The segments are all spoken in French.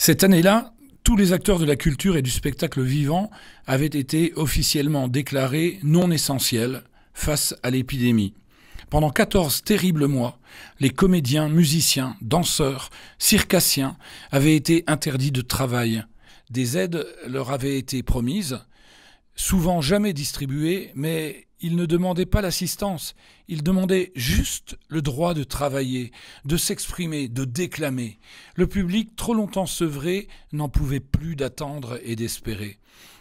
Cette année-là, tous les acteurs de la culture et du spectacle vivant avaient été officiellement déclarés non essentiels face à l'épidémie. Pendant 14 terribles mois, les comédiens, musiciens, danseurs, circassiens avaient été interdits de travail. Des aides leur avaient été promises, souvent jamais distribuées, mais ils ne demandaient pas l'assistance, ils demandaient juste le droit de travailler, de s'exprimer, de déclamer. Le public, trop longtemps sevré, n'en pouvait plus d'attendre et d'espérer.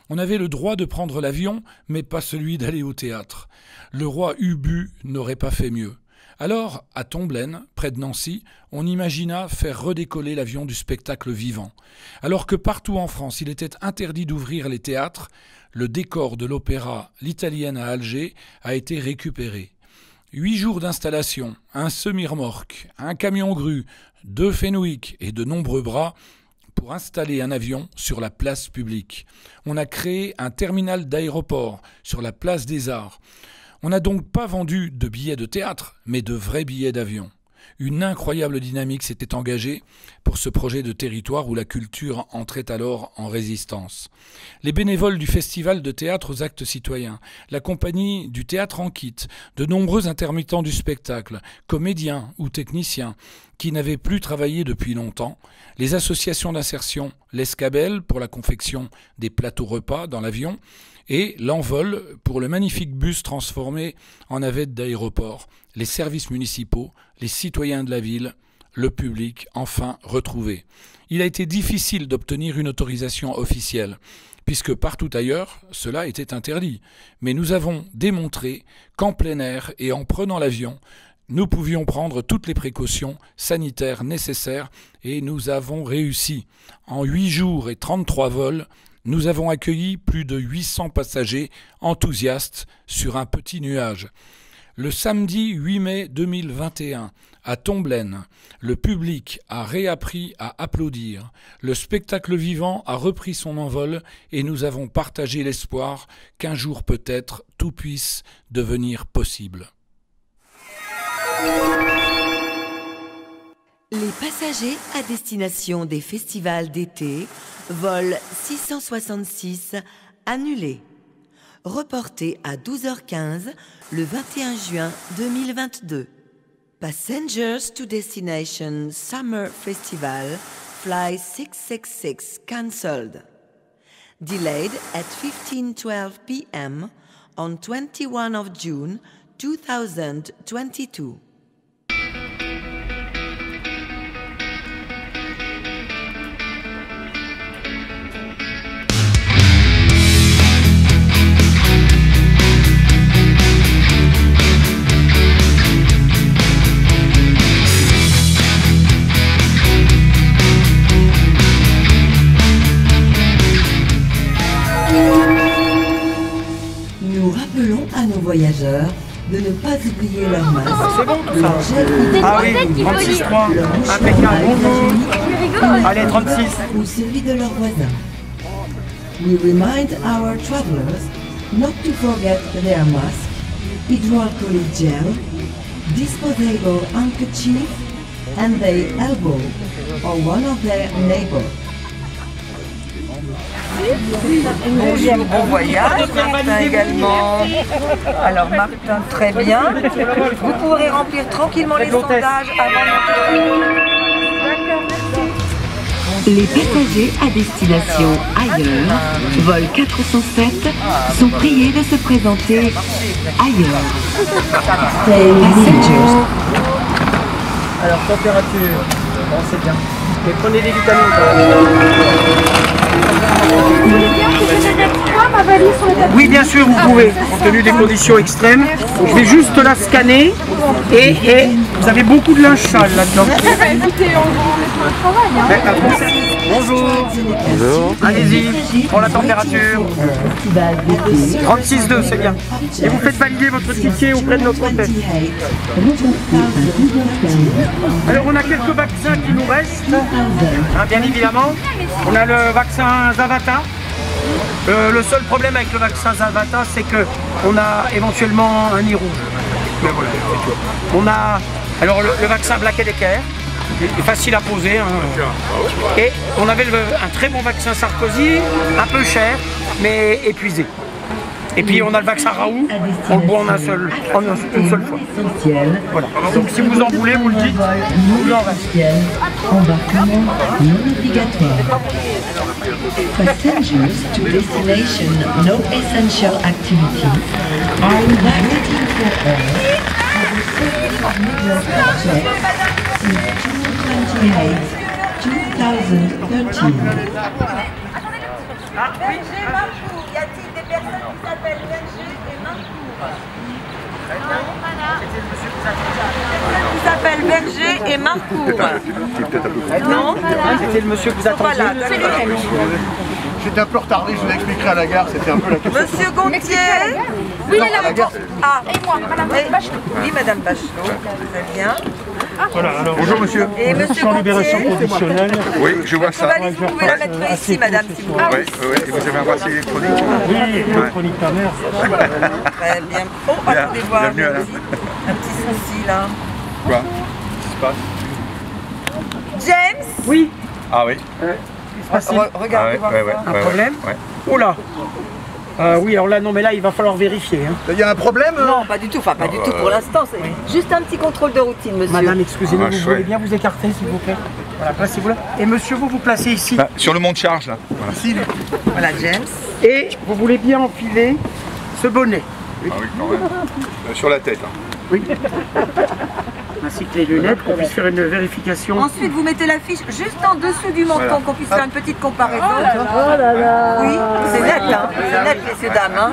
On avait le droit de prendre l'avion, mais pas celui d'aller au théâtre. Le roi Ubu n'aurait pas fait mieux. Alors, à Tomblaine, près de Nancy, on imagina faire redécoller l'avion du spectacle vivant. Alors que partout en France, il était interdit d'ouvrir les théâtres, le décor de l'opéra L'Italienne à Alger a été récupéré. 8 jours d'installation, un semi-remorque, un camion-grue, 2 Fenwick et de nombreux bras pour installer un avion sur la place publique. On a créé un terminal d'aéroport sur la place des Arts. On n'a donc pas vendu de billets de théâtre, mais de vrais billets d'avion. Une incroyable dynamique s'était engagée pour ce projet de territoire où la culture entrait alors en résistance. Les bénévoles du Festival de théâtre aux actes citoyens, la compagnie du théâtre en kit, de nombreux intermittents du spectacle, comédiens ou techniciens qui n'avaient plus travaillé depuis longtemps, les associations d'insertion, l'Escabelle pour la confection des plateaux repas dans l'avion, et l'Envol pour le magnifique bus transformé en navette d'aéroport, les services municipaux, les citoyens de la ville, le public enfin retrouvé. Il a été difficile d'obtenir une autorisation officielle, puisque partout ailleurs, cela était interdit. Mais nous avons démontré qu'en plein air et en prenant l'avion, nous pouvions prendre toutes les précautions sanitaires nécessaires et nous avons réussi. En 8 jours et 33 vols, nous avons accueilli plus de 800 passagers enthousiastes sur un petit nuage. Le samedi 8 mai 2021, à Tomblaine, le public a réappris à applaudir. Le spectacle vivant a repris son envol et nous avons partagé l'espoir qu'un jour peut-être tout puisse devenir possible. Les passagers à destination des festivals d'été, vol 666, annulé. Reporté à 12h15 le 21 juin 2022. Passengers to destination Summer Festival, fly 666 cancelled. Delayed at 15:12 p.m. on 21 of June 2022. Nous rappelons à nos voyageurs de ne pas oublier leur masque. C'est bon tout ça. Ah oui, 36,3. Impeccable. Bonjour. Allez, 36. Ou celui de leurs voisins. We remind our travelers not to forget their mask, hydroalcoholic gel, disposable handkerchief, and their elbow or one of their neighbors. Bonjour, bon voyage, Martin également. Alors Martin, très bien. Vous pourrez remplir tranquillement les sondages avant Les passagers à destination ailleurs, vol 407, sont priés de se présenter ailleurs. Passengers. Alors, température, bon, c'est bien. Et prenez des vitamines. Oui, bien sûr, vous pouvez, compte tenu des conditions extrêmes. Je vais juste la scanner et vous avez beaucoup de linge sale là-dedans. Bonjour. Bonjour. Allez-y, pour la température. 36,2, c'est bien. Et vous faites valider votre ticket auprès de notre hôtel. Alors, on a quelques vaccins qui nous restent, hein, bien évidemment. On a le vaccin Zavata. Le seul problème avec le vaccin Zavata, c'est qu'on a éventuellement un nez rouge. Mais voilà, on a alors le vaccin Black & Decker. est facile à poser. Hein. Et on avait un très bon vaccin Sarkozy, un peu cher, mais épuisé. Et puis on a le vaccin Raoult, on le boit en une seule fois. Voilà. Donc si vous en voulez, vous le dites. Embarquement non obligatoire. Passengers to destination no essential activity are invited for all at the service project since June 28, 2013. Y a-t-il des personnes qui s'appellent Berger et Marcourt? Qui s'appelle Berger et Marcourt. Non, c'était le monsieur que vous attendiez. Voilà, c'est lui. J'étais un peu retardé, je vous expliquerai à la gare, c'était un peu la question. Monsieur Gontier. Oui, il est là. Ah, Et moi, Madame Bachelot. oui, Madame Bachelot. Très bien. Voilà, alors, bonjour monsieur. Et Monsieur Gontier. Oui, je vois ça. Valise, vous pouvez la mettre ici, Madame, si vous voulez. Oui, oui, et vous avez un bracelet électronique? Oui, électronique ta mère. Très bien. Oh, attendez voir. Bienvenue, Alain. Un petit souci là. Quoi? Qu'est-ce qui se passe? James. Oui. Ah oui. Regardez voir ça. Un problème? Oh là. Oui, alors là, non, mais là, il va falloir vérifier. Hein. Il y a un problème? Non, pas du tout. Enfin, pas du tout pour l'instant. C'est juste un petit contrôle de routine, monsieur. Madame, excusez-moi, Ah, vous voulez bien vous écarter, s'il vous plaît? Voilà, placez-vous là. Et monsieur, vous vous placez ici. Bah, sur le mont de charge, là. Voilà. Voilà, James. Et vous voulez bien enfiler ce bonnet. Ah oui, quand même. Sur la tête. Hein. Oui. Ainsi que les lunettes, qu'on puisse faire une vérification. Ensuite, vous mettez la fiche juste en dessous du menton, Voilà. qu'on puisse faire une petite comparaison. Oh là là. Oui, c'est net, hein. C'est net, messieurs, dames. Hein.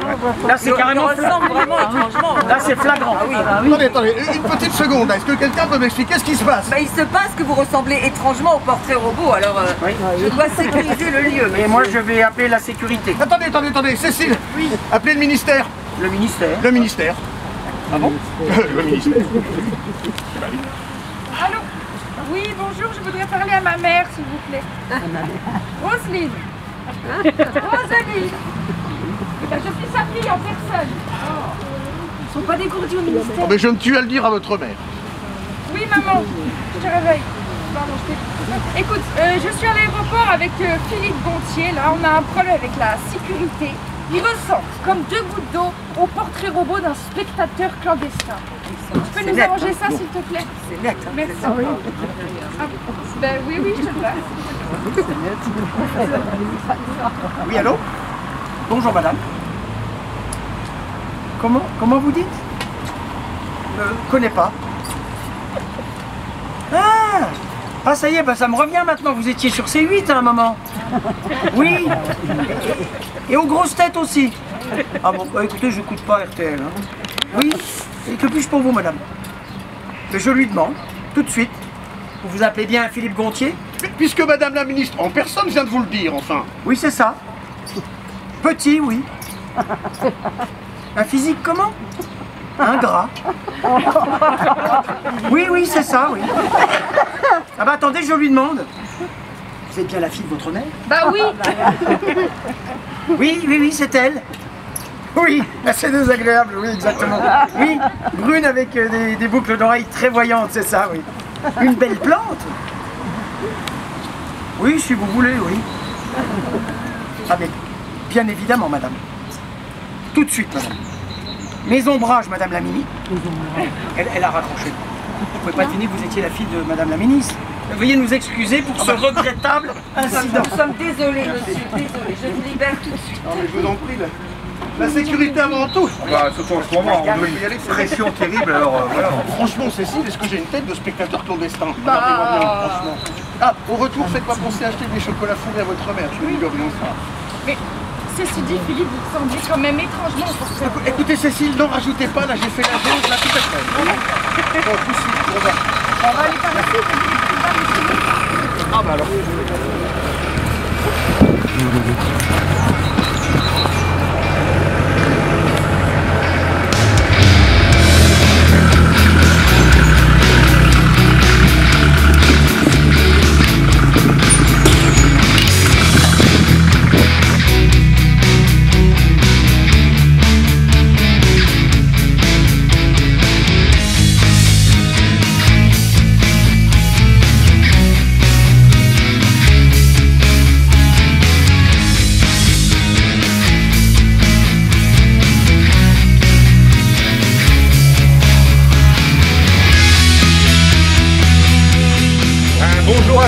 Là, c'est carrément Il ressemble vraiment étrangement. Là, c'est flagrant. Ah oui. Attendez, une petite seconde. Est-ce que quelqu'un peut m'expliquer ce qui se passe? Bah, il se passe que vous ressemblez étrangement au portrait robot, alors Oui. je dois sécuriser le lieu. Et moi, je vais appeler la sécurité. Attendez, Cécile. Oui. Appelez le ministère. Le ministère. Le ministère. Ah bon? Le ministère. Allô? Oui, bonjour, je voudrais parler à ma mère, s'il vous plaît. Roselyne. Rosalie. Je suis sa fille en personne. Ils ne sont pas dégourdis au ministère. Mais je me tue à le dire à votre mère. Oui, maman, je te réveille. Pardon, je t'ai... Écoute, je suis à l'aéroport avec Philippe Gontier. Là, on a un problème avec la sécurité. Il ressemble comme deux gouttes d'eau au portrait robot d'un spectateur clandestin. Tu peux nous arranger ça, s'il te plaît? C'est net. Hein. Merci. Ah, ben oui, je te le passe. Oui, allô? Bonjour, madame. Comment vous dites? Connais pas. Ah, ça y est, bah, ça me revient maintenant. Vous étiez sur C8 à un moment. Oui. Et aux grosses têtes aussi. Ah bon, bah, écoutez, je n'écoute pas RTL. Hein. Oui. Et que puis-je pour vous, madame? Je lui demande, tout de suite. Vous vous appelez bien Philippe Gontier? Puisque madame la ministre en personne vient de vous le dire, enfin. Oui, c'est ça. Petit, oui. Un physique comment? Ingrat. Oui, c'est ça, oui. Ah bah attendez, je lui demande. Vous êtes bien la fille de votre mère? Bah oui. Oui, c'est elle. Oui, assez désagréable, oui, exactement. Oui, brune avec des boucles d'oreilles très voyantes, c'est ça, oui. Une belle plante? Oui, si vous voulez, oui. Ah mais, bien évidemment, madame. Tout de suite, madame. Mes ombrages, madame la ministre. Elle a raccroché. Vous ne pouvez pas deviner que vous étiez la fille de madame la ministre. Veuillez nous excuser pour ce regrettable incident. Nous sommes désolés, monsieur, désolés. Je vous libère tout de suite. Non mais je vous en prie, la sécurité avant tout. Bah, surtout en ce moment, on a une pression terrible, alors voilà. Franchement, Cécile, est-ce que j'ai une tête de spectateur clandestin? Regardez-moi bien, franchement. Ah, au retour, faites-moi penser à acheter des chocolats fourrés à votre mère, je vais lui dire bien ça. Mais ceci dit, Philippe, vous semblez quand même étrangement au portrait robot. Écoutez, Cécile, n'en rajoutez pas, là j'ai fait la dose, là tout à fait. Bon, tout de suite, on va. On va aller par ici. Ah bah alors.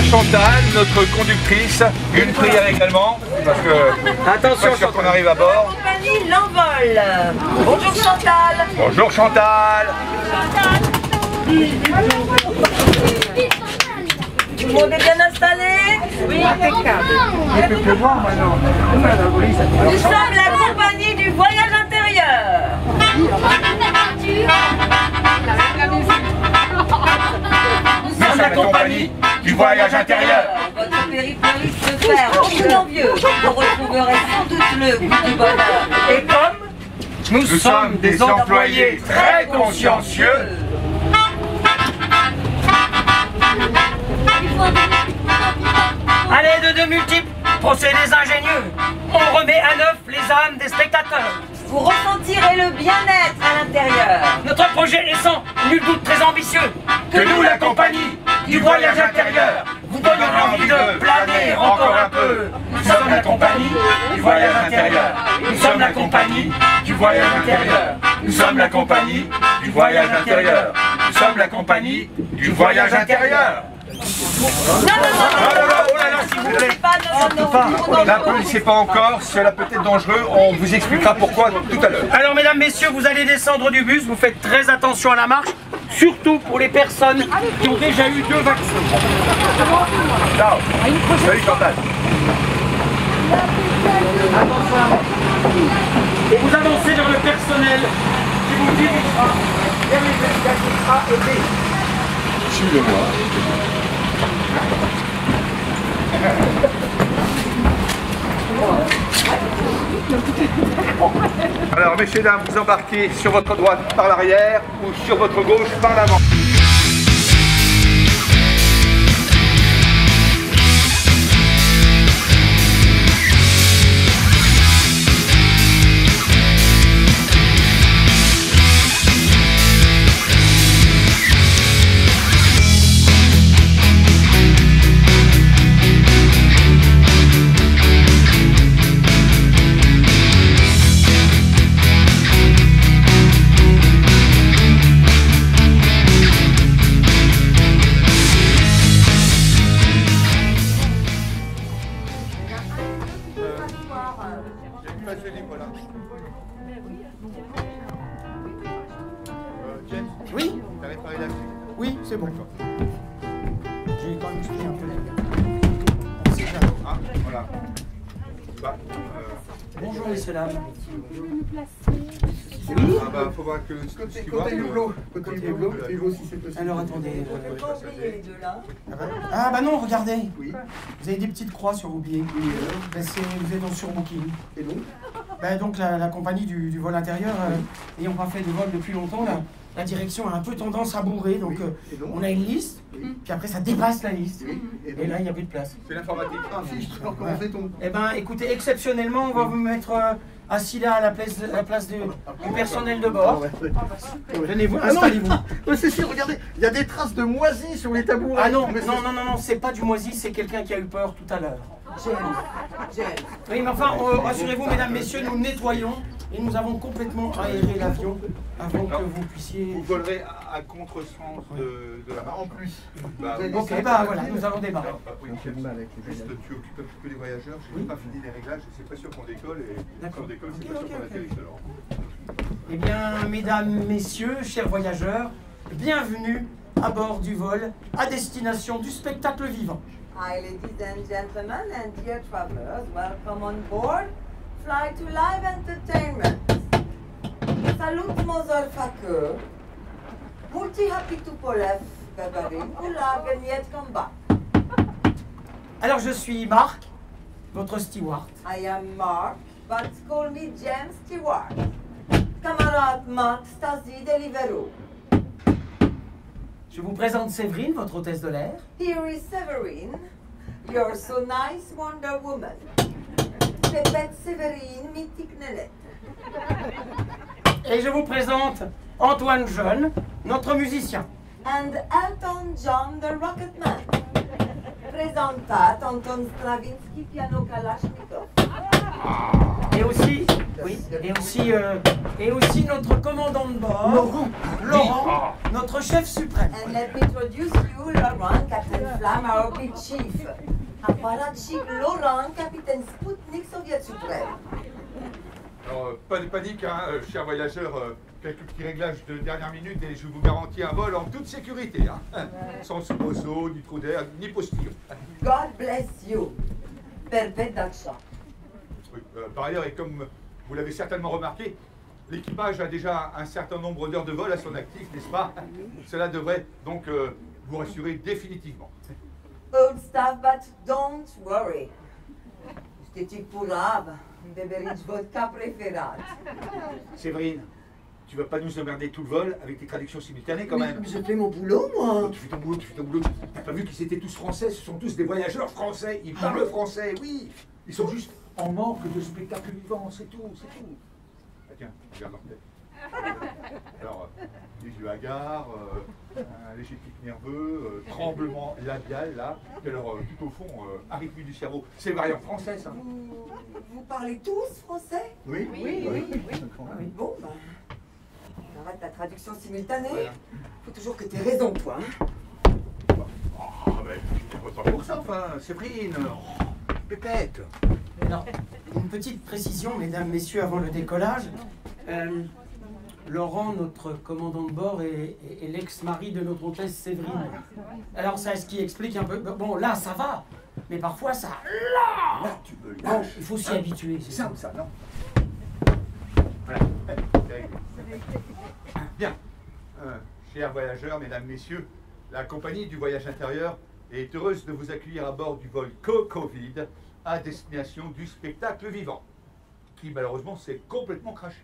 Chantal, notre conductrice. Une prière également, parce que Attention, pas sûr qu'on arrive à bord. Compagnie l'envol. Bonjour Chantal. Bonjour Chantal. Tout le monde est bien installé? Oui, impeccable. Il peut pleuvoir maintenant. Nous sommes la compagnie du voyage intérieur. Nous sommes la compagnie du voyage intérieur. Votre périple risque de faire beaucoup envieux. Vous retrouverez sans doute le goût du bonheur. Et comme Nous sommes des employés très consciencieux. allez de deux multiples, procédés ingénieux. On remet à neuf les âmes des spectateurs. Vous ressentirez le bien-être à l'intérieur. Notre projet est sans nul doute très ambitieux. Que nous, la compagnie du voyage intérieur, vous donnons envie de planer encore un peu. Nous sommes la compagnie du voyage intérieur. Nous sommes la compagnie du voyage intérieur. Nous sommes la compagnie du voyage intérieur. Nous sommes la compagnie du voyage intérieur. Non, Oh là là, s'il vous plaît. N'applaudissez pas encore, cela peut être dangereux. On vous expliquera pourquoi tout à l'heure. Alors mesdames, messieurs, vous allez descendre du bus, vous faites très attention à la marche, surtout pour les personnes qui ont déjà eu 2 vaccins. Ciao. Salut Chantal. Attention à la marche. Et vous avancez vers le personnel qui vous dirigera vers les escaliers A et B. Suivez-moi. Alors, messieurs, dames, vous embarquez sur votre droite par l'arrière ou sur votre gauche par l'avant. Oui. Oui, c'est bon. J'ai quand même expliqué un peu la Ah, voilà. Bah, Bonjour messieurs dames. ah bah, faut voir que côté hublot. Côté hublot, si c'est possible. Alors attendez. Les deux là. Ah bah non, regardez. Oui. Vous avez des petites croix sur vos billets. Ben, vous êtes en surbooking. Et donc Ben, donc la compagnie du vol intérieur, n'ayant pas fait de vol depuis longtemps, la direction a un peu tendance à bourrer. Donc Et donc on a une liste, puis après ça dépasse la liste. Oui. Et là il n'y a plus de place. c'est l'informatique. Ah, fiche. Alors comment fait-on? Eh ben écoutez, exceptionnellement, on va vous mettre assis là à la place du personnel de bord. Venez-vous, Ah non, installez-vous. mais c'est sûr, regardez, il y a des traces de moisi sur les tabourets. Ah non, Mais c'est- non, c'est pas du moisi, c'est quelqu'un qui a eu peur tout à l'heure. James. Oui, mais enfin, rassurez-vous, mesdames, messieurs, nous nettoyons et nous avons complètement aéré l'avion avant que vous puissiez... Vous volerez à contresens de la marche. En plus. Bah, Vous avez Ok, dit bah ça, voilà, vous nous allons démarrer. oui, juste tu occupes un petit peu les voyageurs, je n'ai pas fini les réglages, c'est pas sûr qu'on décolle et si D'accord. on décolle, c'est Ok, pas sûr qu'on ok, atterrisse alors. Eh bien, mesdames, messieurs, chers voyageurs, bienvenue à bord du vol à destination du spectacle vivant. Hi, ladies and gentlemen, and dear travelers, welcome on board. Fly to live entertainment. Salut, motherfucker. Multi happy to Polef, Gagarin, Pula, Gagnet, Combat. Alors, je suis Marc, votre steward. I am Mark, but call me James Stewart. Camarade Mark Stasi Deliveroo. Je vous présente Séverine, votre hôtesse de l'air. Here is Severine. You're so nice, Wonder Woman. Pépette Séverine, mythique Nelette. Et je vous présente Antoine Jeune, notre musicien. And Elton John, the Rocketman. Présentat Anton Stravinsky, piano Kalashnikov. Et aussi, oui, et aussi notre commandant de bord, Laurent, notre chef suprême. And let me introduce you, Laurent, Captain Flamme, our big chief. Apparatchik Laurent, capitaine Spoutnik, Soviet suprême. Alors, pas de panique, hein, chers voyageurs, quelques petits réglages de dernière minute et je vous garantis un vol en toute sécurité, hein, sans soubresaut, ni trou d'air, ni postillon. God bless you. Perpète d'achat. Oui, par ailleurs, et comme vous l'avez certainement remarqué, l'équipage a déjà un certain nombre d'heures de vol à son actif, n'est-ce pas? Cela devrait donc vous rassurer définitivement. Old stuff, but don't worry. J'étais pourave. Beveridge vodka préférate. Séverine, tu vas pas nous emmerder tout le vol avec tes traductions simultanées quand même. Mais je fais mon boulot, moi. Tu fais ton boulot, tu fais ton boulot. T'as pas vu qu'ils étaient tous français? Ce sont tous des voyageurs français. Ils parlent français, oui. Ils sont juste en manque de spectacle vivant, c'est tout, c'est tout. Ah tiens, regarde leur tête. Alors, les yeux hagards, un léger pic nerveux, tremblement labial, là, et alors tout au fond, arythmie du cerveau. C'est variant français, ça. Vous parlez tous français? Oui, oui. Bon, bah, arrête ta traduction simultanée. Faut toujours que tu aies raison, toi. Hein. Ah, ben, je pas pour ça, enfin, Séverine. Pépette. Alors, une petite précision, mesdames, messieurs, avant le décollage. Laurent, notre commandant de bord, est l'ex-mari de notre hôtesse Séverine. Alors, c'est ce qui explique un peu. Bon, là, ça va. Mais parfois, ça. Là, tu me Bon, lâches. il faut s'y habituer. C'est simple, ça, non? Voilà. Bien. Chers voyageurs, mesdames, messieurs, la compagnie du voyage intérieur est heureuse de vous accueillir à bord du vol Co-Covid à destination du spectacle vivant, qui malheureusement s'est complètement craché.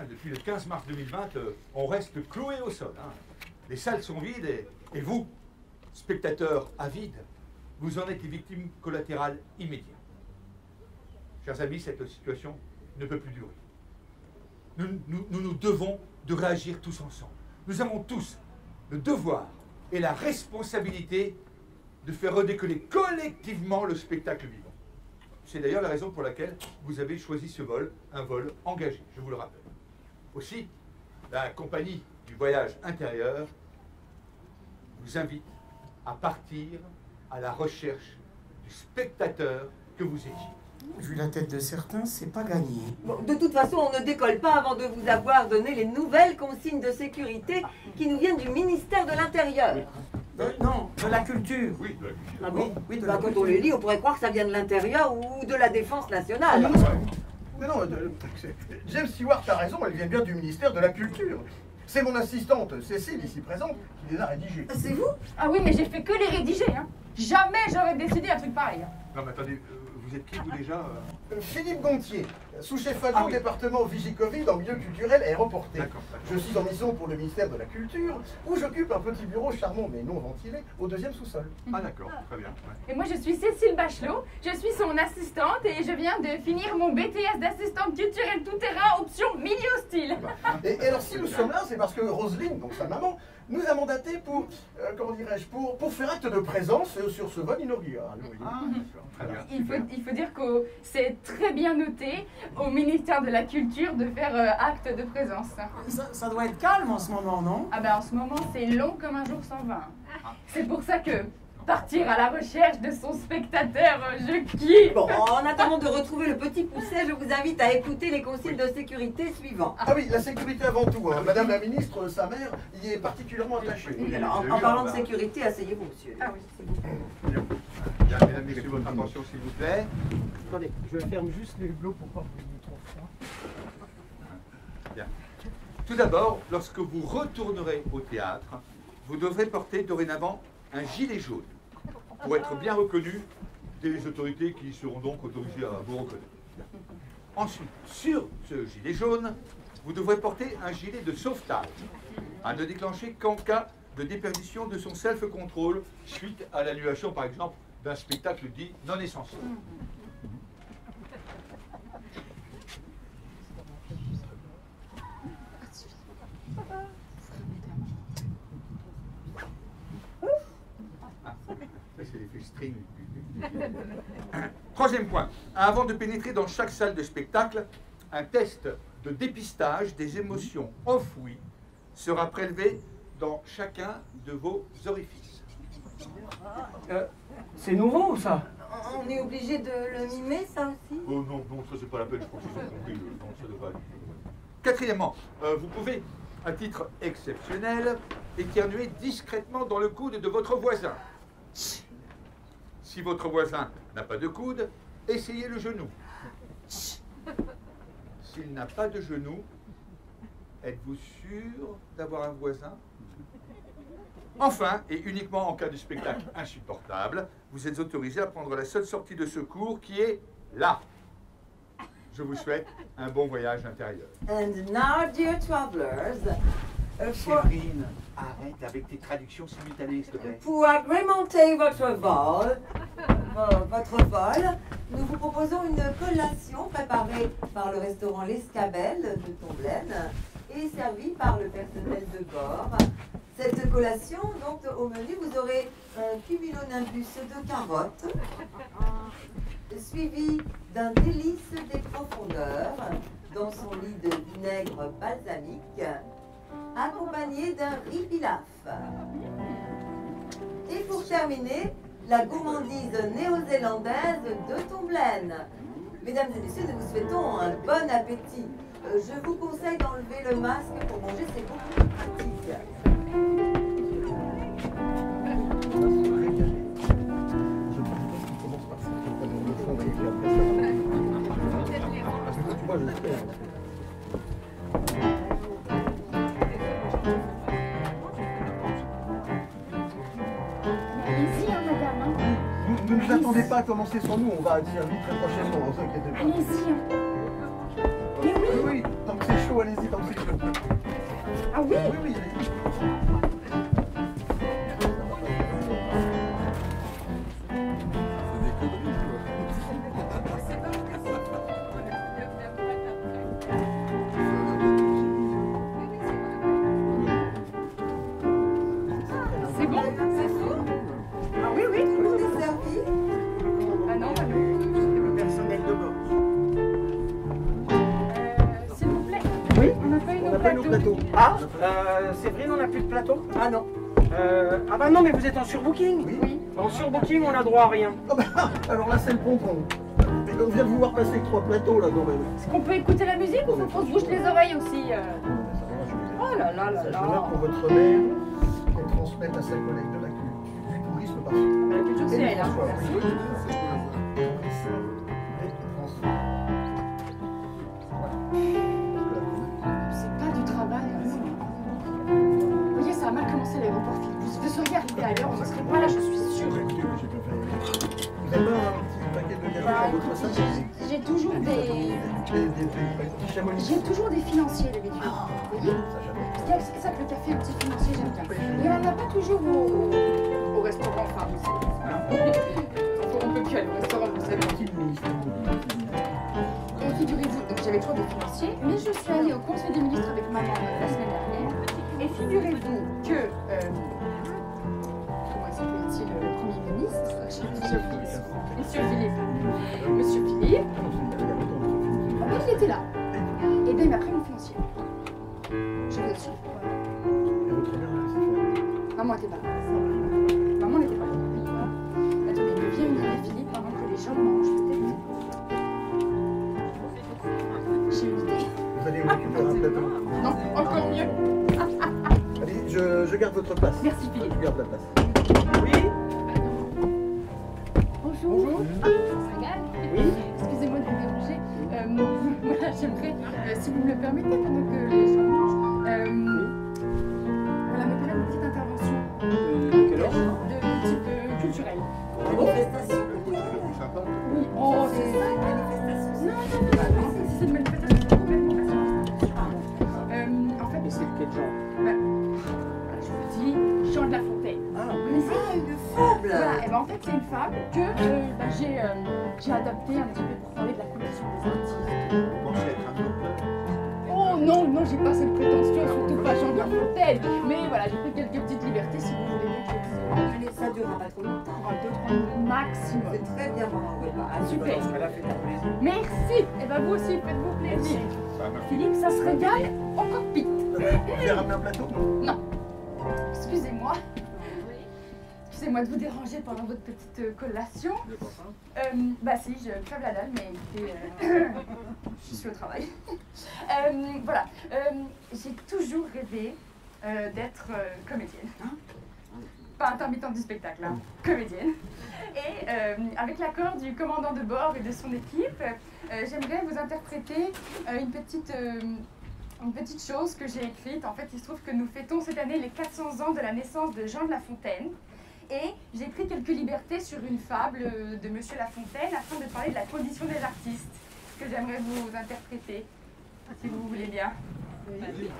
Depuis le 15 mars 2020, on reste cloué au sol. Hein. Les salles sont vides et vous, spectateurs avides, vous en êtes les victimes collatérales immédiates. Chers amis, cette situation ne peut plus durer. Nous devons de réagir tous ensemble. Nous avons tous le devoir et la responsabilité de faire redécoller collectivement le spectacle vivant. C'est d'ailleurs la raison pour laquelle vous avez choisi ce vol, un vol engagé, je vous le rappelle. Aussi, la compagnie du voyage intérieur vous invite à partir à la recherche du spectateur que vous étiez. Vu la tête de certains, c'est pas gagné. Bon, de toute façon, on ne décolle pas avant de vous avoir donné les nouvelles consignes de sécurité qui nous viennent du ministère de l'Intérieur. Non, de la culture. Oui, de la culture. Ah bon? Oui, de Bah, la quand culture. on les lit, on pourrait croire que ça vient de l'Intérieur ou de la Défense nationale. Mais non, James Stewart a raison, elle vient bien du ministère de la Culture. C'est mon assistante, Cécile, ici présente, qui les a rédigées. C'est vous? Ah oui, mais j'ai fait que les rédiger. Hein. Jamais j'aurais décidé un truc pareil. Non mais attendez, vous êtes qui vous déjà Philippe Gontier, sous-chef adjoint au département Vigie-Covid en milieu culturel et aéroporté. D'accord. Je suis en mission pour le ministère de la Culture, où j'occupe un petit bureau charmant mais non ventilé au 2e sous-sol. Ah d'accord, très bien. Ouais. Et moi, je suis Cécile Bachelot, je suis son assistante et je viens de finir mon BTS d'assistante culturelle tout-terrain, option milieu style. Et alors si nous sommes là, c'est parce que Roselyne, donc sa maman, nous a mandaté pour, comment dirais-je, pour faire acte de présence sur ce vol inaugural. Oui. Ah d'accord, très bien. Il faut dire que c'est très bien noté au ministère de la Culture de faire acte de présence. Ça doit être calme en ce moment, non? Ah ben en ce moment, c'est long comme un jour sans vin. C'est pour ça que partir à la recherche de son spectateur, je kiffe. Bon, en attendant de retrouver le petit pousset, je vous invite à écouter les consignes de sécurité suivantes. Ah oui, la sécurité avant tout. Hein. Madame la ministre, sa mère, y est particulièrement attachée. Oui, alors, en parlant de sécurité, asseyez-vous, monsieur. Ah oui. Bien, mesdames, messieurs, votre attention s'il vous plaît. Attendez, je ferme juste les hublots pour pas que vous ayez trop froid. Bien. Tout d'abord, lorsque vous retournerez au théâtre, vous devrez porter dorénavant un gilet jaune pour être bien reconnu des autorités qui seront donc autorisées à vous reconnaître. Ensuite, sur ce gilet jaune, vous devrez porter un gilet de sauvetage à ne déclencher qu'en cas de déperdition de son self-control suite à l'annulation, par exemple, d'un spectacle dit non essentiel. Ça, c'est l'effet string. Troisième point, avant de pénétrer dans chaque salle de spectacle, un test de dépistage des émotions enfouies sera prélevé dans chacun de vos orifices. C'est nouveau, ça? On est obligé de le mimer, ça aussi? Oh non, ça c'est pas la peine, je crois qu'ils ont compris. Non, ça devrait aller. Quatrièmement, vous pouvez, à titre exceptionnel, éternuer discrètement dans le coude de votre voisin. Si votre voisin n'a pas de coude, essayez le genou. S'il n'a pas de genou, êtes-vous sûr d'avoir un voisin? Enfin, et uniquement en cas de spectacle insupportable, vous êtes autorisé à prendre la seule sortie de secours qui est là. Je vous souhaite un bon voyage intérieur. And now, dear travelers, Séverine, arrête avec tes traductions simultanées, s'il te plaît. pour agrémenter votre vol, nous vous proposons une collation préparée par le restaurant L'Escabelle de Tomblaine et servie par le personnel de bord. Cette collation, donc au menu, vous aurez un cumulonimbus de carottes, suivi d'un délice des profondeurs dans son lit de vinaigre balsamique, accompagné d'un riz pilaf. Et pour terminer, la gourmandise néo-zélandaise de Tomblaine. Mesdames et messieurs, nous vous souhaitons un bon appétit. Je vous conseille d'enlever le masque pour manger, c'est beaucoup plus pratique. Allez-y, hein, madame. Hein. Ne nous attendez pas à commencer sans nous, on va être servi très prochainement, ne vous inquiétez pas. Allez-y. Hein. Mais oui. Oui, oui, tant que c'est chaud, allez-y, tant que c'est chaud. Ah oui? Oui, oui, allez-y. C'est bon? C'est tout? Ah oui, oui. Tout le monde est servi. Ah non, bah non. C'est le personnel de bord. S'il vous plaît. Oui? On n'a pas eu On nos n'a pas eu nos plateaux. plateaux. Ah, Séverine, on n'a plus de plateau? Ah non. Ah bah non, mais vous êtes en surbooking? Oui. En surbooking, on n'a droit à rien. Ah bah, alors là, c'est le pompon. Mais on vient de vous voir passer avec 3 plateaux, là, non mais... Est-ce qu'on peut écouter la musique ou faut qu'on se bouche les oreilles aussi Oh là là là Je là. note pour votre mère qu'elle transmette à sa collègue de la culture du tourisme parce que... La culture, c'est elle, hein. C'est pas du travail. Vous voyez, ça a mal commencé l'aéroport. Vous seriez arrivé ailleurs, on ne serait pas là, je suis sûre. Vous n'avez pas un petit paquet de gâteaux dans votre sac? J'ai toujours des... J'ai toujours des financiers d'habitude. Vous voyez? C'est ça que le café, un petit financier, j'aime bien. Mais elle n'a pas toujours au restaurant, enfin, voilà. On peut plus aller au restaurant, vous savez. Et figurez-vous, donc j'avais toujours des financiers, mais je suis allée au Conseil des ministres avec maman la semaine dernière. Et figurez-vous que... comment s'appelle-t-il, le Premier ministre? Monsieur Philippe. Monsieur Philippe. En fait, il était là. Et bien, il m'a pris mon financier. Je vous assure. Maman n'était pas là. Maman n'était pas là. Attendez, il me vient une idée, Philippe, pendant que les gens mangent, peut-être. J'ai une idée. Vous allez récupérer un plateau? Non, encore mieux. Allez, je garde votre place. Merci, Philippe. Je garde la place. Oui? Bonjour. Ah, ça régale. Oui. Excusez-moi de vous déranger. Voilà, j'aimerais, si vous me le permettez, pendant que les gens mangent, voilà, me permettre une petite intervention. Quelle heure? De type culturel. Manifestation. Oui, oh, c'est ça. Non, c'est une manifestation complètement en fait, Mais c'est quel genre? je vous dis, Jean de La Fontaine. Ah, Vous connaissez? Une fable. Voilà, et ben en fait c'est une fable que j'ai adaptée un petit peu pour parler de la condition des artistes. Vous pensez être un peu... Oh non, non, j'ai pas cette prétention, surtout pas Jean de La Fontaine. Mais voilà, j'ai pris quelques petites libertés si vous voulez bien que je dise. ça durera pas trop longtemps. 2-3 minutes maximum. C'est très bien pendant le repas. Ah, Super. Elle a fait ta plaisir. Merci. Et ben vous aussi, faites-vous plaisir. Philippe, ça se régale au cockpit. Vous avez ramené un plateau? Non. Excusez-moi. Excusez-moi de vous déranger pendant votre petite collation. Bah si, je crève la dalle, mais écoutez, je suis au travail. Voilà. J'ai toujours rêvé d'être comédienne. Pas intermittente du spectacle, hein, comédienne. Et avec l'accord du commandant de bord et de son équipe, j'aimerais vous interpréter une petite chose que j'ai écrite. En fait, il se trouve que nous fêtons cette année les 400 ans de la naissance de Jean de La Fontaine. Et j'ai pris quelques libertés sur une fable de Monsieur La Fontaine afin de parler de la condition des artistes, que j'aimerais vous interpréter, si vous voulez bien.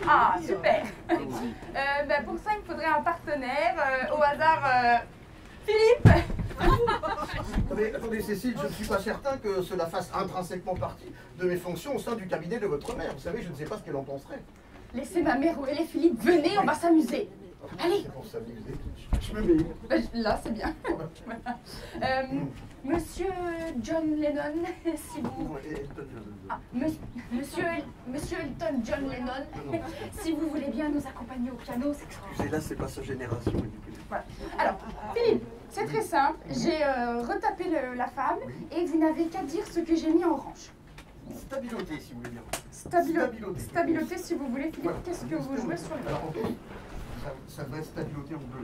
Ah, super. Pour ça, il me faudrait un partenaire. Au hasard, Philippe. Attendez, Cécile, je ne suis pas certain que cela fasse intrinsèquement partie de mes fonctions au sein du cabinet de votre mère. Vous savez, je ne sais pas ce qu'elle en penserait. Laissez ma mère où elle est, Philippe. Venez, on va s'amuser. Allez. C'est pour s'amuser. Je me mets. Là, c'est bien. Voilà. Monsieur John Lennon, si vous... Ah, monsieur Elton John Lennon, si vous voulez bien nous accompagner au piano, c'est extraordinaire. Là, c'est pas sa génération. Voilà. Alors, Philippe, c'est très simple. J'ai retapé la fable et vous n'avez qu'à dire ce que j'ai mis en orange. Stabiloté, si vous voulez bien. Stabiloté, si vous voulez. Philippe, voilà. Qu'est-ce que vous jouez sur le alors, ça devrait être stabiloté en bleu.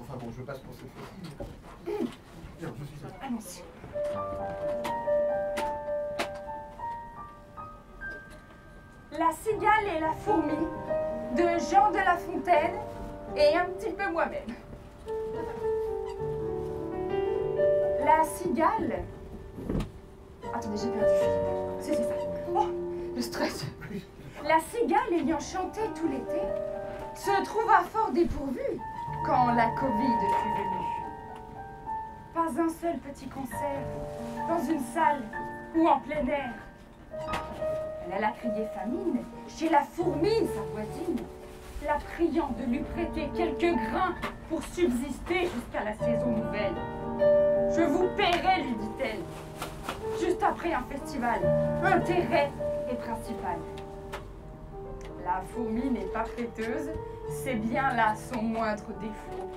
Enfin bon, je passe pour cette fois-ci. Bien, je suis là. Allons-y. La cigale et la fourmi de Jean de La Fontaine et un petit peu moi-même. La cigale... Attendez, j'ai perdu Philippe. C'est ça. Oh, le stress. La cigale ayant chanté tout l'été se trouva fort dépourvue quand la Covid fut venue. Pas un seul petit concert dans une salle ou en plein air. Elle alla crier famine chez la fourmi, sa voisine, la priant de lui prêter quelques grains pour subsister jusqu'à la saison nouvelle. Je vous paierai, lui dit-elle, juste après un festival. Intérêt est principal. La fourmi n'est pas prêteuse, c'est bien là son moindre défaut.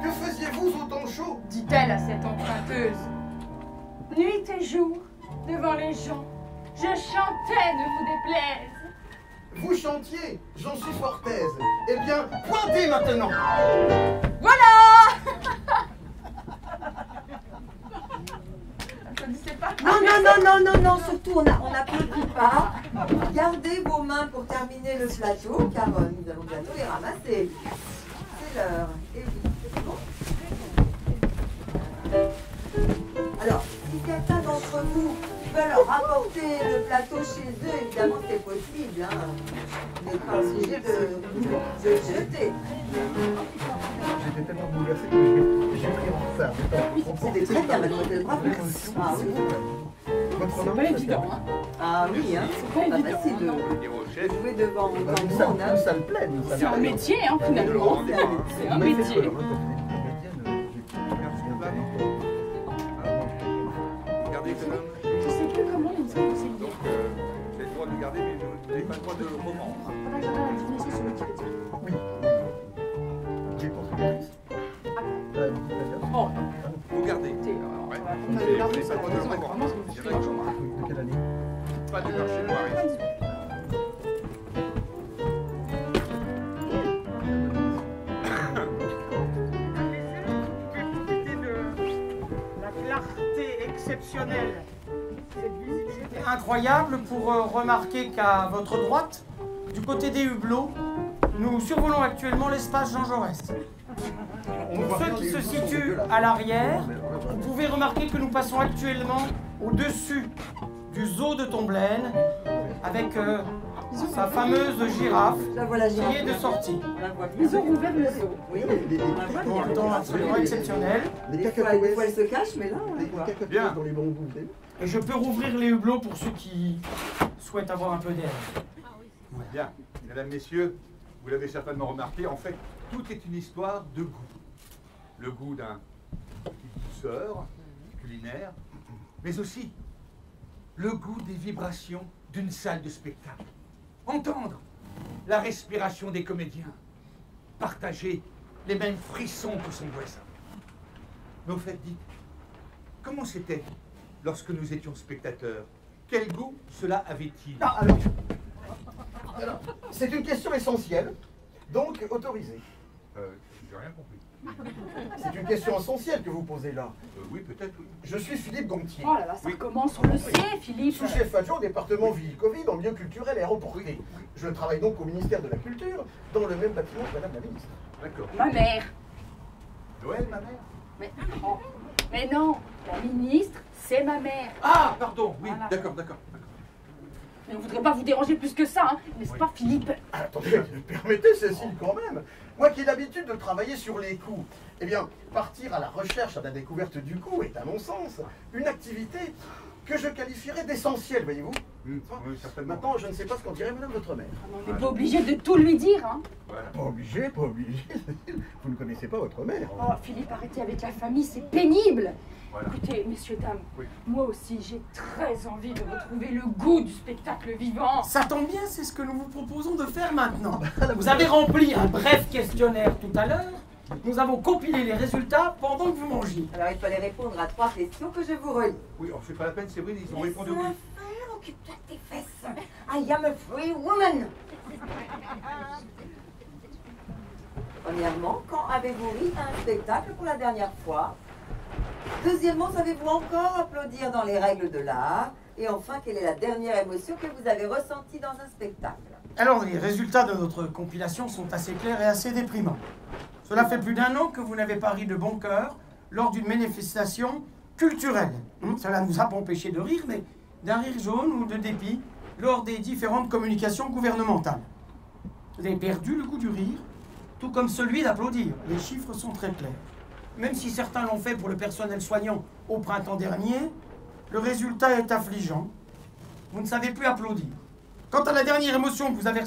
Que faisiez-vous au temps chaud? Dit-elle à cette emprunteuse. Nuit et jour, devant les gens, je chantais, ne vous déplaise. Vous chantiez, j'en suis fort aise. Eh bien, pointez maintenant. Voilà. Applaudissez pas. Non, surtout, on n'applaudit pas. Gardez vos mains pour terminer le plateau, car nous allons bientôt les ramasser. C'est l'heure. Et oui, c'est bon. Alors, si certains d'entre vous veulent rapporter le plateau chez eux, évidemment c'est possible. Hein. Vous n'êtes pas obligé de le jeter. J'étais tellement bouleversé que j'ai pris en retard. C'était très bien, mademoiselle. Bravo. Ah oui. C'est pas évident, hein. Ah oui, hein. C'est pas facile de jouer devant le monde. Ça me plaît. C'est un métier, hein, finalement. C'est un métier. Je sais plus comment on s'est conseillé. Donc, j'ai le droit de garder, mais je n'ai pas le droit de le revendre. Faudrait que je regarde la définition sur Wikipédia. Oui. J'ai consulté. Oh, Vous gardez. on a gardé ça à la maison, vraiment, ça nous fait un jour. De quelle année? Pas de marché noir ici. La clarté exceptionnelle. C'était incroyable pour remarquer qu'à votre droite, du côté des hublots, nous survolons actuellement l'espace Jean Jaurès. Pour ceux qui se situent à l'arrière, vous pouvez remarquer que nous passons actuellement au-dessus du zoo de Tomblaine avec sa fameuse girafe qui est de sortie. Ils ont rouvert le zoo. Oui, En temps absolument exceptionnel. des fois elle se cache, mais là on la voit. Bien. Dans les bambous. Et je peux rouvrir les hublots pour ceux qui souhaitent avoir un peu d'air. Bien. Mesdames, Messieurs, vous l'avez certainement remarqué, en fait, tout est une histoire de goût. Le goût d'une douceur culinaire, mais aussi le goût des vibrations d'une salle de spectacle. Entendre la respiration des comédiens, partager les mêmes frissons que son voisin. Mais au fait, dites, comment c'était lorsque nous étions spectateurs? Quel goût cela avait-il? Ah, alors, c'est une question essentielle, donc autorisée. J'ai rien compris. C'est une question essentielle que vous posez là. Oui, peut-être, oui. Je suis Philippe Gontier. Oh là là, ça recommence, on le sait, Philippe. Sous-chef adjoint au département Ville-Covid en milieu culturel et aéroporté. Je travaille donc au ministère de la Culture, dans le même bâtiment que Madame la ministre. D'accord. Ma mère. Noël, ma mère? Mais non, la ministre, c'est ma mère. Ah, pardon, oui, Voilà. d'accord, d'accord. Mais on voudrait pas vous déranger plus que ça, hein, n'est-ce pas, Philippe? Attendez, permettez, Cécile, quand même. Moi qui ai l'habitude de travailler sur les coûts, eh bien, partir à la recherche, à la découverte du coût est, à mon sens, une activité que je qualifierais d'essentielle, voyez-vous. Oui, certainement. Maintenant, je ne sais pas ce qu'en dirait Madame votre mère. On n'est pas obligé de tout lui dire, hein. Voilà. Pas obligé, pas obligé. Vous ne connaissez pas votre mère. Oh, Philippe, arrêtez avec la famille, c'est pénible. Voilà. Écoutez, messieurs, dames, Oui. moi aussi, j'ai très envie de retrouver le goût du spectacle vivant. Ça tombe bien, c'est ce que nous vous proposons de faire maintenant. Vous avez rempli un bref questionnaire tout à l'heure. Nous avons compilé les résultats pendant que vous mangiez. Alors il fallait répondre à 3 questions que je vous relis. Oui, oh, c'est pas la peine, Séverine, ils ont répondu au Laisse-moi but. faire, occupe-toi de tes fesses. I am a free woman. Premièrement, quand avez-vous ri à un spectacle pour la dernière fois? Deuxièmement, savez-vous encore applaudir dans les règles de l'art? Et enfin, quelle est la dernière émotion que vous avez ressentie dans un spectacle? Alors, les résultats de notre compilation sont assez clairs et assez déprimants. Cela fait plus d'1 an que vous n'avez pas ri de bon cœur lors d'une manifestation culturelle. Cela ne nous a pas empêché de rire, mais d'un rire jaune ou de dépit lors des différentes communications gouvernementales. Vous avez perdu le goût du rire, tout comme celui d'applaudir. Les chiffres sont très clairs. Même si certains l'ont fait pour le personnel soignant au printemps dernier, le résultat est affligeant. Vous ne savez plus applaudir. Quant à la dernière émotion que vous avez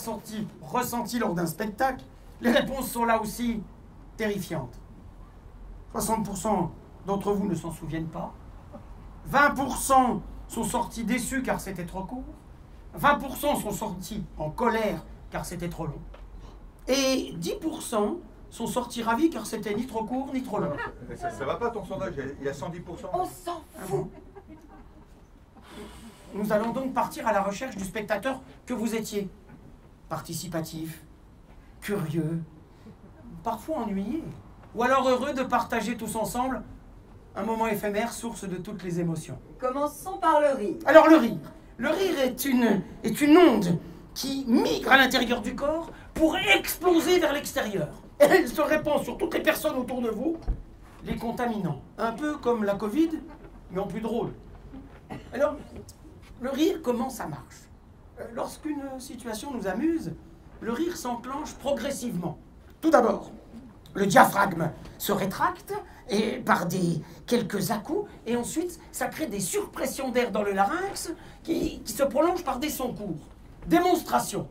ressentie lors d'un spectacle, les réponses sont là aussi terrifiantes. 60% d'entre vous ne s'en souviennent pas. 20% sont sortis déçus car c'était trop court. 20% sont sortis en colère car c'était trop long. Et 10% sont sortis ravis car c'était ni trop court ni trop long. Ça va pas ton sondage, il y a 110%. On s'en fout. Nous allons donc partir à la recherche du spectateur que vous étiez. Participatif, curieux, parfois ennuyé, ou alors heureux de partager tous ensemble un moment éphémère, source de toutes les émotions. Commençons par le rire. Alors le rire. Le rire est une onde qui migre à l'intérieur du corps pour exploser vers l'extérieur. Et elle se répand sur toutes les personnes autour de vous, les contaminant. Un peu comme la Covid, mais en plus drôle. Alors, le rire, comment ça marche? Lorsqu'une situation nous amuse, le rire s'enclenche progressivement. Tout d'abord, le diaphragme se rétracte et par quelques à-coups, et ensuite, ça crée des surpressions d'air dans le larynx qui se prolongent par des sons courts. Démonstration.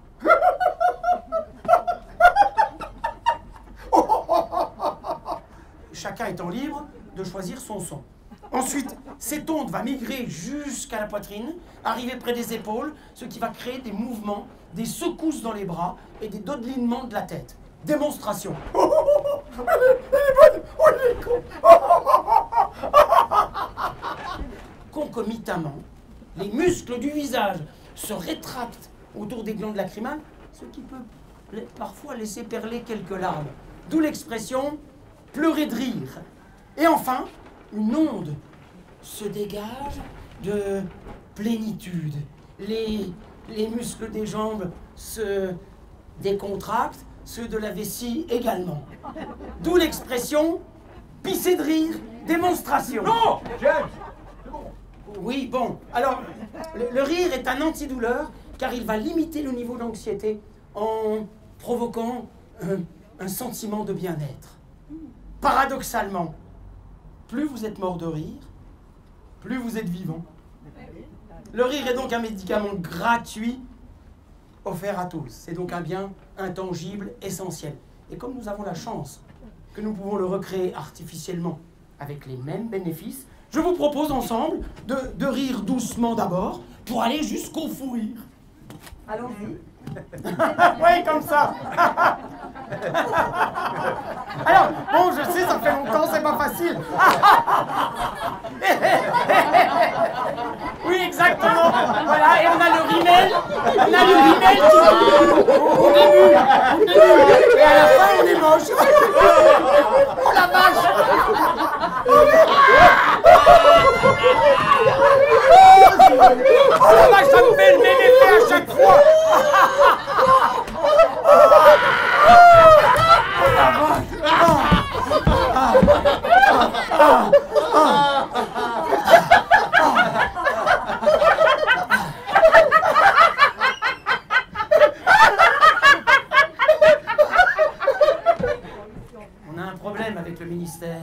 Chacun étant libre de choisir son son. Ensuite, cette onde va migrer jusqu'à la poitrine, arriver près des épaules, ce qui va créer des mouvements, des secousses dans les bras et des dodelinements de la tête. Démonstration. Concomitamment, les muscles du visage se rétractent autour des glandes lacrymales, ce qui peut parfois laisser perler quelques larmes. D'où l'expression « pleurer de rire ». Et enfin, une onde se dégage de plénitude. Les muscles des jambes se décontractent, ceux de la vessie également. D'où l'expression « pisser de rire, démonstration ». Non, James, c'est bon. Oui, bon. Alors, le rire est un antidouleur car il va limiter le niveau d'anxiété en provoquant un sentiment de bien-être. Paradoxalement, plus vous êtes mort de rire, plus vous êtes vivant. Le rire est donc un médicament gratuit offert à tous. C'est donc un bien intangible, essentiel. Et comme nous avons la chance que nous pouvons le recréer artificiellement avec les mêmes bénéfices, je vous propose ensemble de rire doucement d'abord pour aller jusqu'au fou rire. Allons-y. Oui, comme ça. Alors, bon, je sais, ça fait longtemps, c'est pas facile. Oui, exactement. Voilà, et on a le rimel. On a le rimel au début. Et à la fin, on est moche. Oh la vache. Oh la vache, ça me fait le même effet à chaque fois. On a un problème avec le ministère.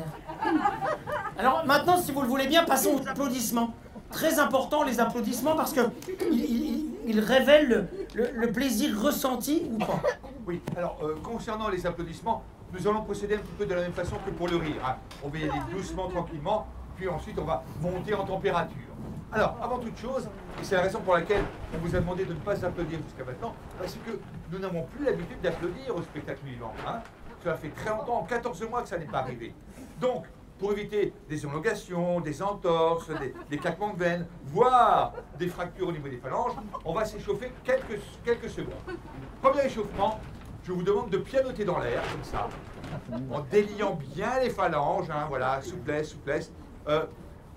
Alors maintenant, si vous le voulez bien, passons aux applaudissements. Très important, les applaudissements, parce que ils révèlent le plaisir ressenti ou pas. Oui, alors concernant les applaudissements, nous allons procéder un petit peu de la même façon que pour le rire. Hein. On va y aller doucement, tranquillement, puis ensuite on va monter en température. Alors, avant toute chose, et c'est la raison pour laquelle on vous a demandé de ne pas applaudir jusqu'à maintenant, c'est que nous n'avons plus l'habitude d'applaudir au spectacle vivant. Hein. Cela fait très longtemps, en 14 mois que ça n'est pas arrivé. Donc, pour éviter des élongations, des entorses, des claquements de veines, voire des fractures au niveau des phalanges, on va s'échauffer quelques secondes. Premier échauffement, je vous demande de pianoter dans l'air, comme ça, en déliant bien les phalanges, hein, voilà, souplesse, souplesse.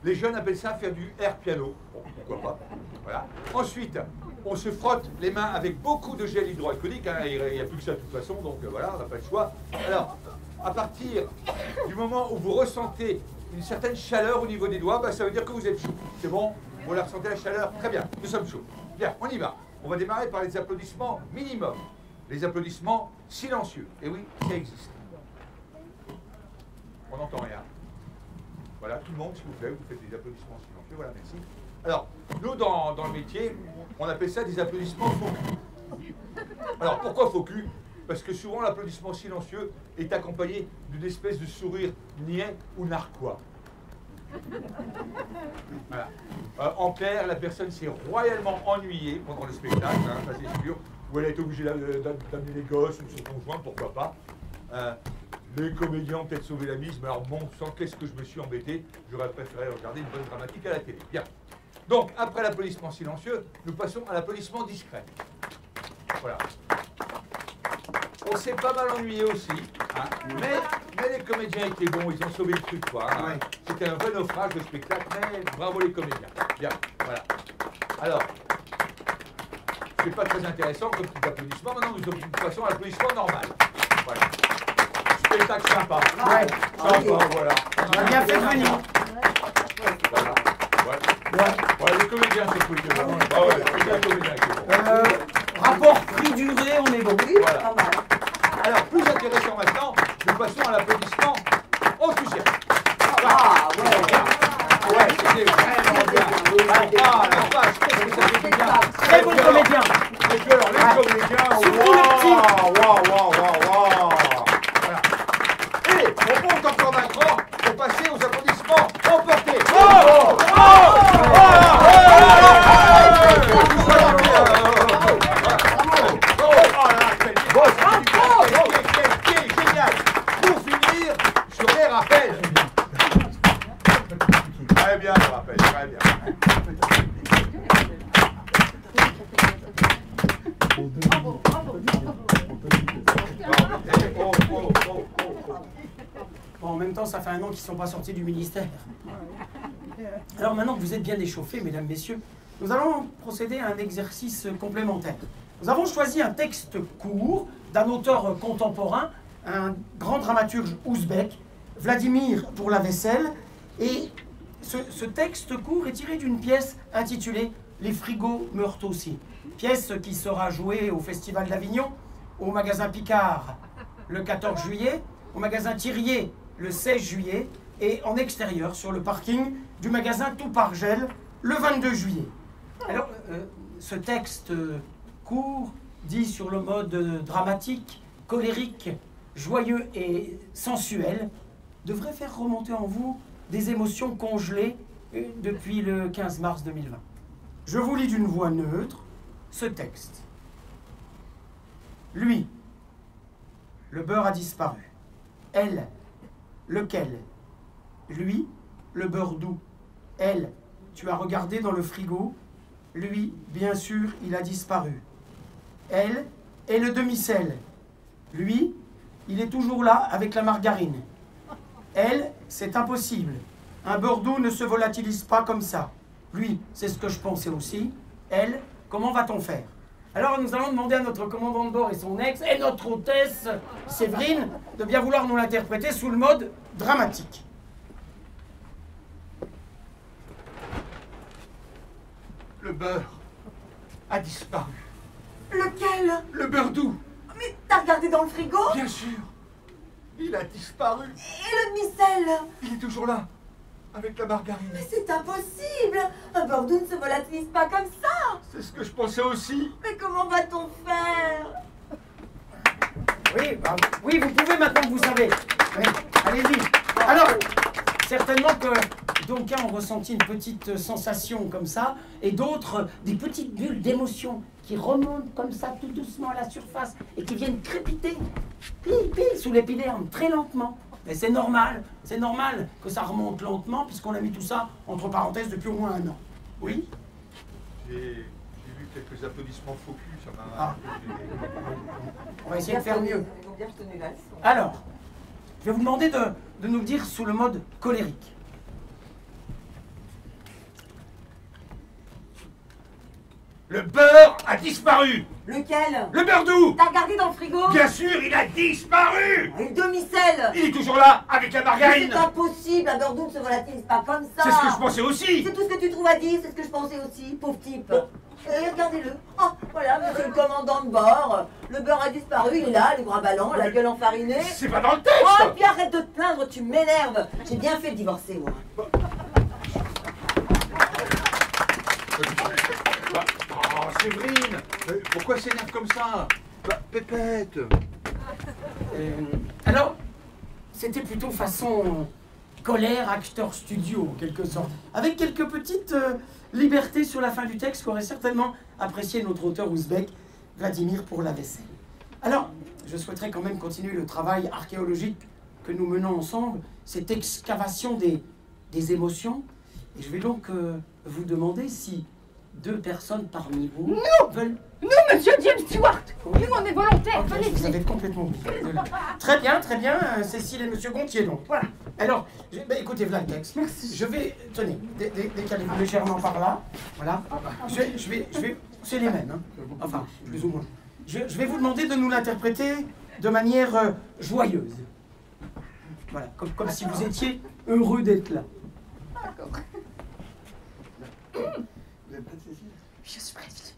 Les jeunes appellent ça faire du air piano, bon, pourquoi pas, voilà. Ensuite, on se frotte les mains avec beaucoup de gel hydroalcoolique, hein, il n'y a plus que ça de toute façon, donc voilà, on n'a pas le choix. Alors, à partir du moment où vous ressentez une certaine chaleur au niveau des doigts, bah, ça veut dire que vous êtes chaud. C'est bon? Vous la ressentez la chaleur? Très bien, nous sommes chauds. Bien, on y va. On va démarrer par les applaudissements minimum. Les applaudissements silencieux. Et oui, ça existe. On n'entend rien. Voilà, tout le monde, s'il vous plaît, vous faites des applaudissements silencieux. Voilà, merci. Alors, nous, dans le métier, on appelle ça des applaudissements faux cul. Alors, pourquoi faux cul? Parce que souvent, l'applaudissement silencieux est accompagné d'une espèce de sourire niais ou narquois. Voilà. En clair, la personne s'est royalement ennuyée pendant le spectacle, hein, ça c'est sûr, ou elle a été obligée d'amener les gosses ou son conjoint, pourquoi pas. Les comédiens ont peut-être sauvé la mise, mais alors bon sang, qu'est-ce que je me suis embêté, j'aurais préféré regarder une bonne dramatique à la télé. Bien. Donc, après l'applaudissement silencieux, nous passons à l'applaudissement discret. Voilà. On s'est pas mal ennuyé aussi, hein, mais les comédiens étaient bons, ils ont sauvé le truc, quoi. Hein. Ouais. C'était un vrai naufrage de spectacle, mais bravo les comédiens. Bien, voilà. Alors, c'est pas très intéressant comme petit applaudissement. Maintenant, nous passons à l'applaudissement normal. Voilà. Spectacle sympa. Ouais. Sympa, voilà. On a bien fait de venir. Voilà. Ouais, les comédiens, c'est cool. Ah ouais, les comédiens, c'est bon. Rapport prix-durée, on est bon. Voilà. Alors, plus intéressant maintenant, nous passons à l'applaudissement enthousiaste. Ah, ouais, c'était vraiment bien. Ah, la vache, qu'est-ce que ça fait bien. Très bon comédien. Et puis alors, les comédiens, waouh. Voilà. Et on monte encore d'un cran pour passer aux applaudissements emportés. Génial. Pour finir, sur les rappels. Très bien, le rappel, très bien. Bon, en même temps, ça fait un an qu'ils ne sont pas sortis du ministère. Alors maintenant que vous êtes bien échauffés, mesdames, messieurs, nous allons procéder à un exercice complémentaire. Nous avons choisi un texte court d'un auteur contemporain, un grand dramaturge ouzbek, Vladimir pour la vaisselle, et ce texte court est tiré d'une pièce intitulée « Les frigos meurent aussi », pièce qui sera jouée au Festival d'Avignon, au magasin Picard le 14 juillet, au magasin Thirier le 16 juillet, et en extérieur sur le parking du magasin Tout par Gel le 22 juillet. Alors, ce texte court dit sur le mode dramatique, colérique, joyeux et sensuel, devrait faire remonter en vous des émotions congelées depuis le 15 mars 2020. Je vous lis d'une voix neutre ce texte. Lui, le beurre a disparu. Elle, lequel? Lui, le beurre doux. Elle, tu as regardé dans le frigo. Lui, bien sûr, il a disparu. Elle est le demi-sel. Lui, il est toujours là avec la margarine. Elle, c'est impossible. Un beurre doux ne se volatilise pas comme ça. Lui, c'est ce que je pensais aussi. Elle, comment va-t-on faire? Alors nous allons demander à notre commandant de bord et son ex, et notre hôtesse Séverine, de bien vouloir nous l'interpréter sous le mode dramatique. Le beurre a disparu. Lequel? Le beurre doux. Mais t'as regardé dans le frigo? Bien sûr. Il a disparu. Et le demi-sel? Il est toujours là, avec la margarine. Mais c'est impossible! Un beurre doux ne se volatilise pas comme ça! C'est ce que je pensais aussi. Mais comment va-t-on faire? Oui, bah, oui, vous pouvez maintenant que vous savez. Oui, allez-y. Alors, certainement que d'aucuns ont ressenti une petite sensation comme ça, et d'autres, des petites bulles d'émotion qui remontent comme ça tout doucement à la surface et qui viennent crépiter, pile, pile, sous l'épiderme, très lentement. Mais c'est normal que ça remonte lentement, puisqu'on a mis tout ça entre parenthèses depuis au moins 1 an. Oui? J'ai vu quelques applaudissements faux cul, ça m'a... Ah. On va essayer de faire mieux. Ils ont bien retenu la leçon. Alors, je vais vous demander de nous le dire sous le mode colérique. Le beurre a disparu. Lequel? Le beurre doux. T'as regardé dans le frigo? Bien sûr, il a disparu. Et le demi-sel? Il est toujours là, avec la Mais margarine. c'est impossible, un beurre doux ne se volatilise pas comme ça! C'est ce que je pensais aussi. C'est tout ce que tu trouves à dire, c'est ce que je pensais aussi, pauvre type! Et regardez-le! Oh, voilà, monsieur le commandant de bord! Le beurre a disparu, il est là, le gras ballon, la gueule enfarinée! C'est pas dans le texte. Oh, et puis arrête de te plaindre, tu m'énerves! J'ai bien fait de divorcer, moi! Oh, Séverine, pourquoi s'énerve comme ça? Pépette. Alors, c'était plutôt façon colère, acteur studio, en quelque sorte. Avec quelques petites libertés sur la fin du texte qu'aurait certainement apprécié notre auteur ouzbek, Vladimir, pour la vaisselle. Alors, je souhaiterais quand même continuer le travail archéologique que nous menons ensemble, cette excavation des émotions. Et je vais donc vous demander si 2 personnes parmi vous veulent... Nous, monsieur James Stewart! Oui. Nous, on est volontaires, Ok, allez-y. vous avez complètement oublié. Très bien, Cécile et monsieur Gontier, donc. Voilà. Alors, écoutez, voilà le texte. Merci. Je vais, tenez, décalez-vous légèrement par là. Voilà. Je vais, c'est les mêmes, hein. Enfin, plus ou moins. Je vais vous demander de nous l'interpréter de manière joyeuse. Voilà, comme si vous étiez heureux d'être là. D'accord. Vous êtes prête, Cécile? Je suis prête.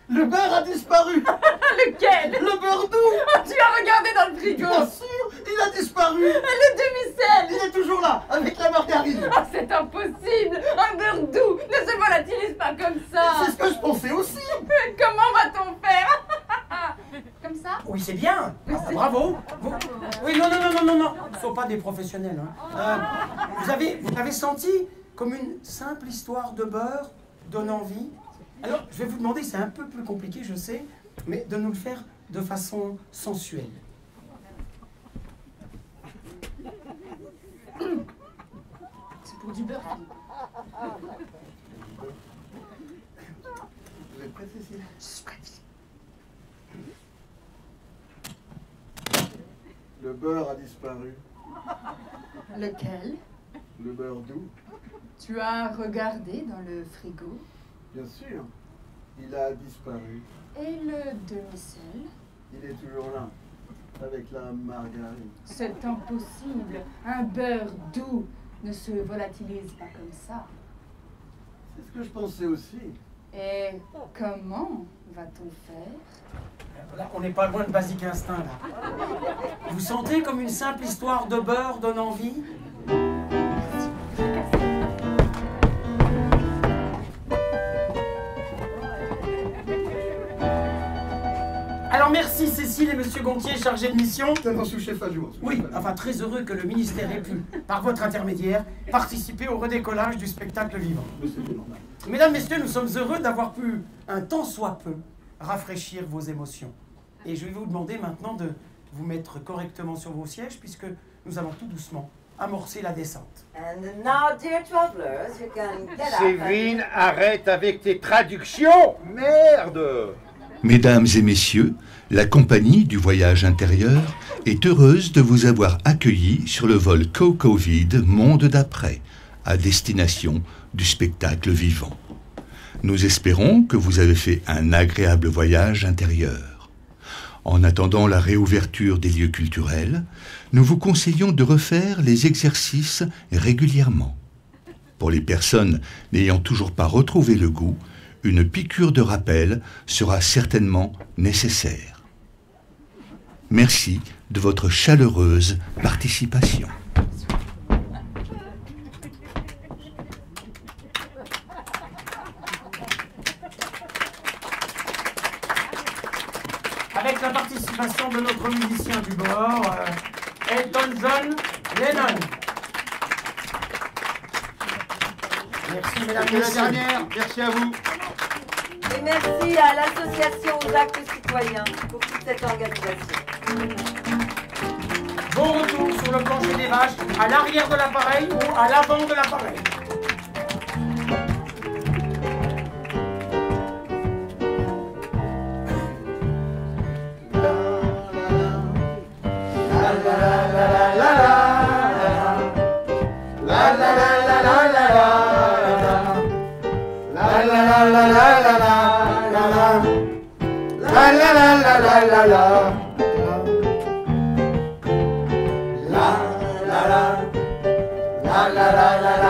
Le beurre a disparu. Lequel? Le beurre doux. Oh, tu as regardé dans le frigo! Bien sûr, il a disparu. Le demi-sel! Il est toujours là, avec la margarine. Oh, c'est impossible! Un beurre doux ne se volatilise pas comme ça! C'est ce que je pensais aussi. Comment va-t-on faire? Comme ça? Oui, c'est bien. Ah, bravo. Oui, non. Ne sont pas des professionnels. Hein. Vous avez senti comme une simple histoire de beurre donne envie. Alors, je vais vous demander, c'est un peu plus compliqué, je sais, mais de nous le faire de façon sensuelle. C'est pour du beurre. Vous êtes prête, Cécile? Je suis prête. Le beurre a disparu. Lequel? Le beurre doux. Tu as regardé dans le frigo? Bien sûr. Il a disparu. Et le demi-sel? Il est toujours là, avec la margarine. C'est impossible. Un beurre doux ne se volatilise pas comme ça. C'est ce que je pensais aussi. Et comment va-t-on faire? Là, on n'est pas loin de Basic Instinct, là. Vous sentez comme une simple histoire de beurre donne envie? merci Cécile et Monsieur Gontier, chargés de mission. Tellement sous-chef adjoint. Oui, enfin très heureux que le ministère ait pu, par votre intermédiaire, participer au redécollage du spectacle vivant. Mesdames, Messieurs, nous sommes heureux d'avoir pu, un tant soit peu, rafraîchir vos émotions. Et je vais vous demander maintenant de vous mettre correctement sur vos sièges, puisque nous allons tout doucement amorcer la descente. And now, dear travelers, you can get up. Séverine, arrête avec tes traductions. Merde. Mesdames et messieurs, la compagnie du voyage intérieur est heureuse de vous avoir accueillis sur le vol Co-Covid Monde d'après, à destination du spectacle vivant. Nous espérons que vous avez fait un agréable voyage intérieur. En attendant la réouverture des lieux culturels, nous vous conseillons de refaire les exercices régulièrement. Pour les personnes n'ayant toujours pas retrouvé le goût, une piqûre de rappel sera certainement nécessaire. Merci de votre chaleureuse participation. Avec la participation de notre musicien du bord, Elton John Lennon. Merci mesdames et messieurs. Merci à vous. Et merci à l'association aux actes citoyens pour toute cette organisation. Bon retour sur le plancher des vaches, à l'arrière de l'appareil ou à l'avant de l'appareil. La la la la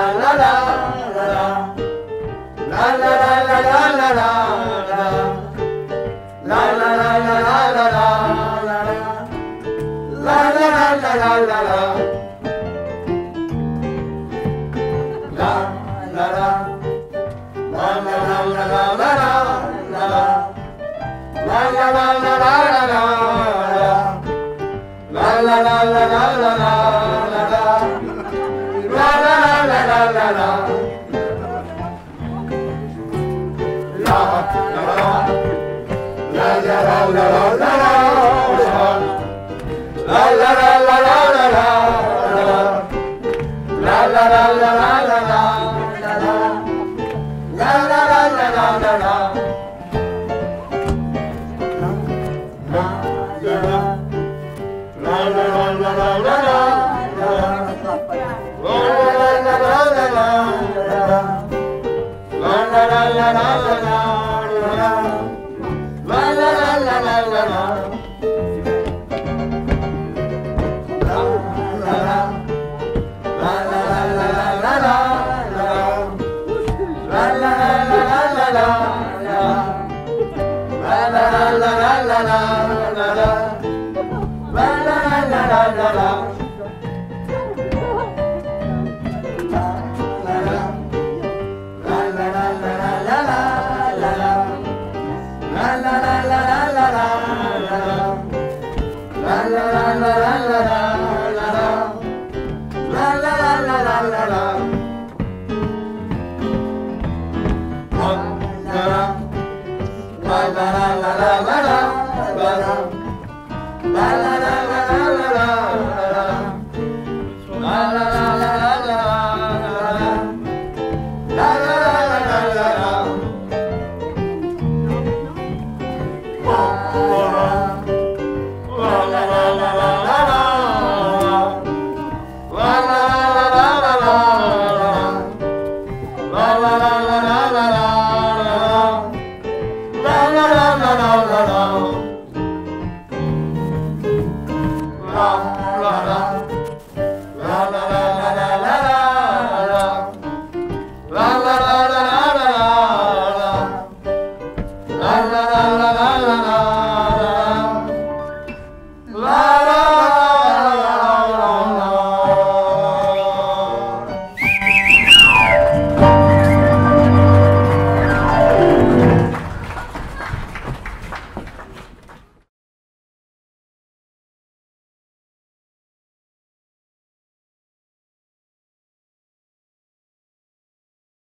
la la.